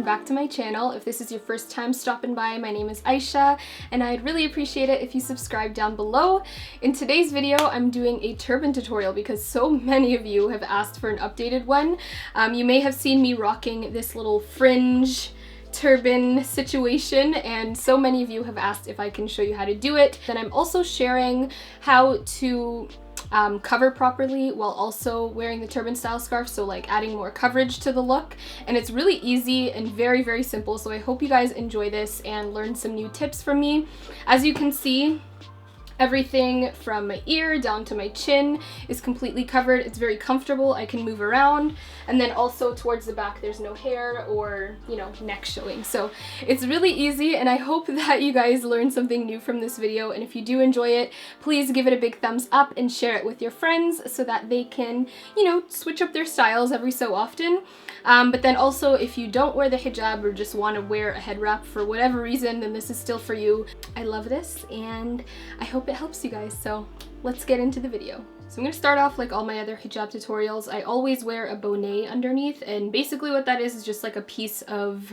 welcome back to my channel. If this is your first time stopping by, my name is Aysha, and I'd really appreciate it if you subscribe down below. In today's video, I'm doing a turban tutorial because so many of you have asked for an updated one. You may have seen me rocking this little fringe turban situation, and so many of you have asked if I can show you how to do it. Then I'm also sharing how to cover properly while also wearing the turban style scarf, so like adding more coverage to the look. And it's really easy and very, very simple, so I hope you guys enjoy this and learn some new tips from me. As you can see, everything from my ear down to my chin is completely covered. It's very comfortable. I can move around. And then also towards the back, there's no hair or, you know, neck showing. So it's really easy, and I hope that you guys learned something new from this video. And if you do enjoy it, please give it a big thumbs up and share it with your friends so that they can, you know, switch up their styles every so often. But then also, if you don't wear the hijab or just want to wear a head wrap for whatever reason, then this is still for you. I love this, and I hope it helps you guys. So let's get into the video. So I'm going to start off like all my other hijab tutorials. I always wear a bonnet underneath, and basically what that is just like a piece of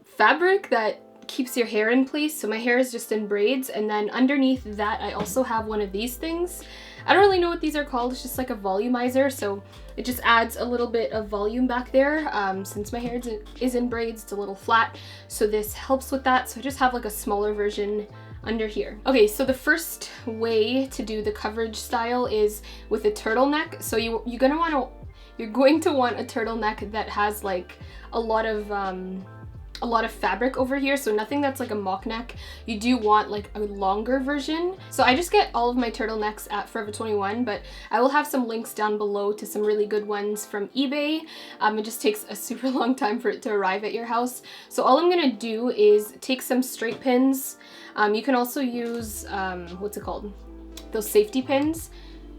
fabric that keeps your hair in place. So my hair is just in braids, and then underneath that I also have one of these things. I don't really know what these are called. It's just like a volumizer, so it just adds a little bit of volume back there. Since my hair is in braids, it's a little flat, so this helps with that. So I just have like a smaller version under here. Okay, so the first way to do the coverage style is with a turtleneck. So you're going to want a turtleneck that has like a lot of fabric over here, so nothing that's like a mock neck. You do want like a longer version. So I just get all of my turtlenecks at Forever 21, but I will have some links down below to some really good ones from eBay. It just takes a super long time for it to arrive at your house. So all I'm gonna do is take some straight pins. You can also use, what's it called? Those safety pins.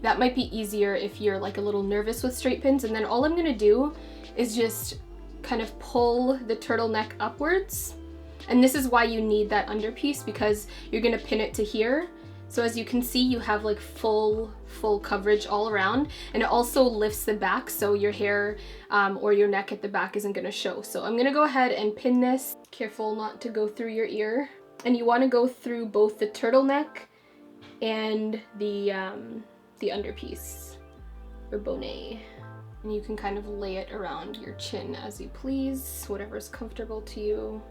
That might be easier if you're like a little nervous with straight pins. And then all I'm gonna do is just kind of pull the turtleneck upwards. And this is why you need that underpiece, because you're gonna pin it to here. So as you can see, you have like full coverage all around, and it also lifts the back, so your hair or your neck at the back isn't gonna show. So I'm gonna go ahead and pin this. Careful not to go through your ear. And you wanna go through both the turtleneck and the underpiece, or bonnet. And you can kind of lay it around your chin as you please, whatever's comfortable to you.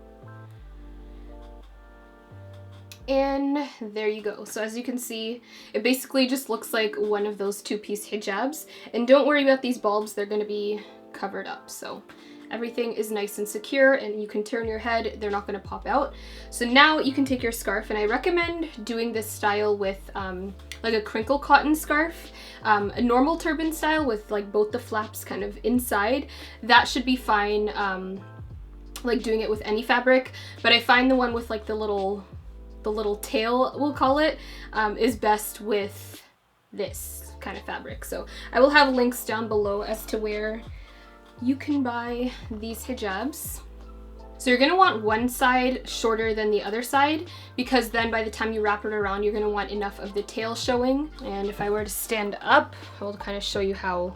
And there you go. So as you can see, it basically just looks like one of those two-piece hijabs. And don't worry about these bulbs, they're gonna be covered up. So everything is nice and secure, and you can turn your head, they're not gonna pop out. So now you can take your scarf, and I recommend doing this style with like a crinkle cotton scarf. A normal turban style with like both the flaps kind of inside, that should be fine, like doing it with any fabric. But I find the one with like the little tail, we'll call it, is best with this kind of fabric. So I will have links down below as to where you can buy these hijabs. So you're gonna want one side shorter than the other side, because then by the time you wrap it around, you're gonna want enough of the tail showing. And if I were to stand up, I will kind of show you how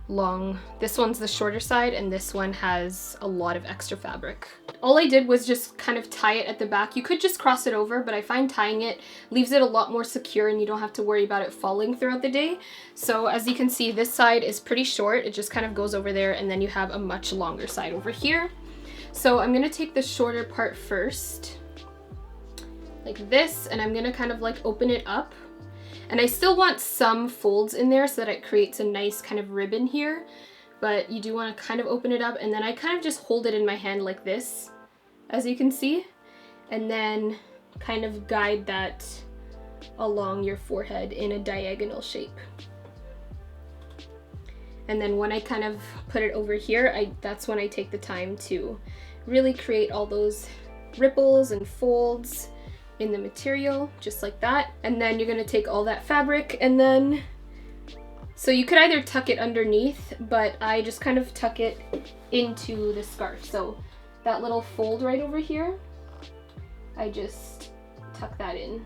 long. This one's the shorter side, and this one has a lot of extra fabric. All I did was just kind of tie it at the back. You could just cross it over, but I find tying it leaves it a lot more secure, and you don't have to worry about it falling throughout the day. So as you can see, this side is pretty short. It just kind of goes over there, and then you have a much longer side over here. So I'm gonna take the shorter part first, like this, and I'm gonna kind of like open it up. And I still want some folds in there so that it creates a nice kind of ribbon here, but you do want to kind of open it up, and then I kind of just hold it in my hand like this, as you can see, and then kind of guide that along your forehead in a diagonal shape. And then when I kind of put it over here, that's when I take the time to really create all those ripples and folds in the material, just like that. And then you're gonna take all that fabric, and then, so you could either tuck it underneath, but I just kind of tuck it into the scarf. So that little fold right over here, I just tuck that in.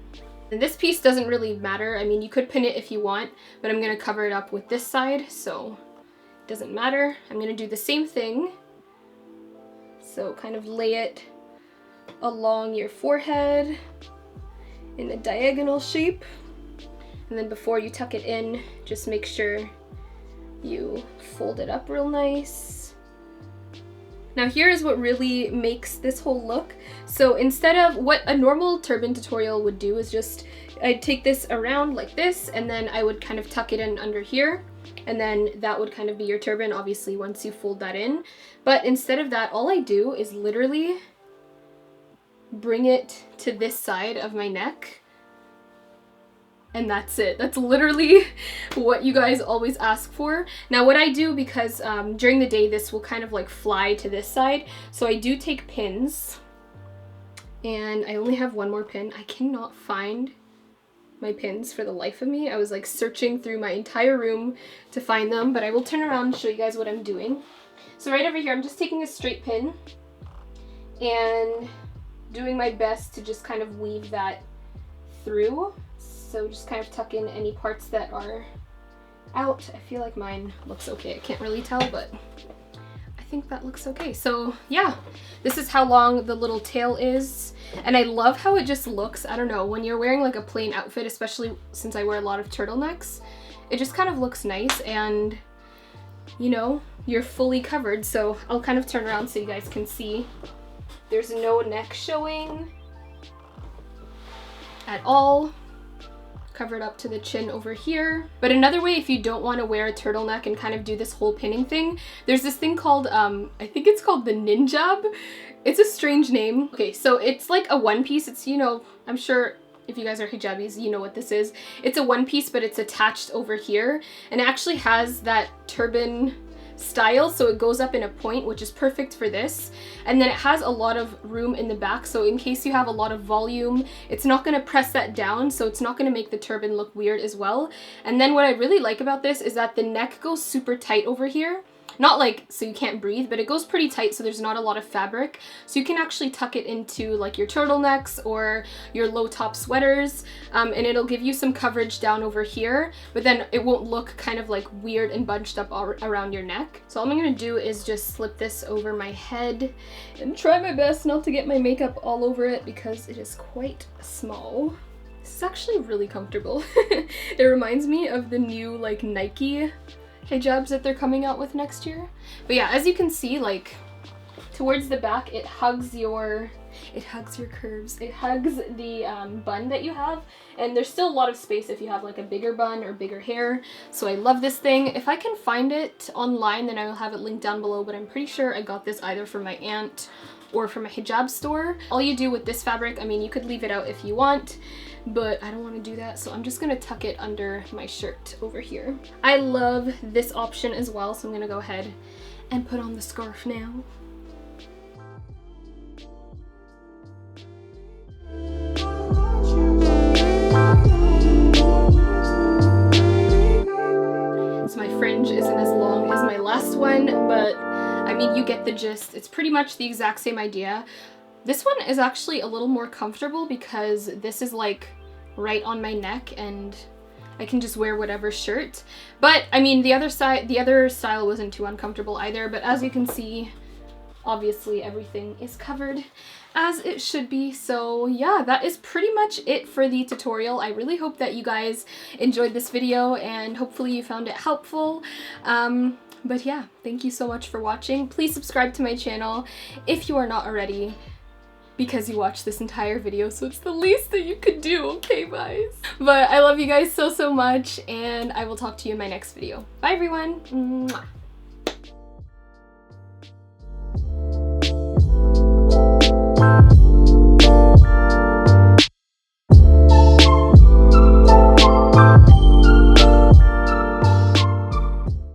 And this piece doesn't really matter. I mean, you could pin it if you want, but I'm gonna cover it up with this side, so it doesn't matter. I'm gonna do the same thing So kind of lay it along your forehead in a diagonal shape. And then before you tuck it in, just make sure you fold it up real nice. Now here is what really makes this whole look. So instead of what a normal turban tutorial would do is just, I'd take this around like this, and then I would kind of tuck it in under here, and then that would kind of be your turban, obviously, once you fold that in. But instead of that, all I do is literally bring it to this side of my neck, and that's it. That's literally what you guys always ask for. Now what I do, because during the day this will kind of like fly to this side, so I do take pins, and I only have one more pin. I cannot find my pins for the life of me. I was like searching through my entire room to find them, but I will turn around and show you guys what I'm doing. So right over here, I'm just taking a straight pin and doing my best to just kind of weave that through. So just kind of tuck in any parts that are out. I feel like mine looks okay. I can't really tell, but I think that looks okay. So yeah, this is how long the little tail is. And I love how it just looks, I don't know, when you're wearing like a plain outfit, especially since I wear a lot of turtlenecks, it just kind of looks nice, and you know, you're fully covered. So I'll kind of turn around so you guys can see. There's no neck showing at all. Covered up to the chin over here. But another way, if you don't want to wear a turtleneck and kind of do this whole pinning thing, there's this thing called, I think it's called the ninjab. It's a strange name. Okay, so it's like a one piece. It's, you know, I'm sure if you guys are hijabis, you know what this is. It's a one piece, but it's attached over here, and it actually has that turban style, so it goes up in a point, which is perfect for this. And then it has a lot of room in the back, so in case you have a lot of volume, it's not going to press that down, so it's not going to make the turban look weird as well. And then what I really like about this is that the neck goes super tight over here. Not like so you can't breathe, but it goes pretty tight, so there's not a lot of fabric. So you can actually tuck it into like your turtlenecks or your low top sweaters, and it'll give you some coverage down over here, but then it won't look kind of like weird and bunched up all around your neck. So all I'm gonna do is just slip this over my head and try my best not to get my makeup all over it because it is quite small. This is actually really comfortable. It reminds me of the new like Nike hijabs that they're coming out with next year. But yeah, as you can see, like towards the back, it hugs your curves. It hugs the bun that you have, and there's still a lot of space if you have like a bigger bun or bigger hair. So I love this thing. If I can find it online, then I will have it linked down below, but I'm pretty sure I got this either from my aunt or from a hijab store. All you do with this fabric, I mean, you could leave it out if you want, but I don't want to do that, so I'm just gonna tuck it under my shirt over here. I love this option as well, so I'm gonna go ahead and put on the scarf now. So my fringe isn't as long as my last one, but I mean, you get the gist. It's pretty much the exact same idea. This one is actually a little more comfortable because this is like right on my neck and I can just wear whatever shirt. But I mean, the other style wasn't too uncomfortable either, but as you can see, obviously everything is covered as it should be. So yeah, that is pretty much it for the tutorial. I really hope that you guys enjoyed this video and hopefully you found it helpful. But yeah, thank you so much for watching. Please subscribe to my channel if you are not already, because you watched this entire video, so it's the least that you could do, okay guys? But I love you guys so much, and I will talk to you in my next video. Bye everyone! Mwah.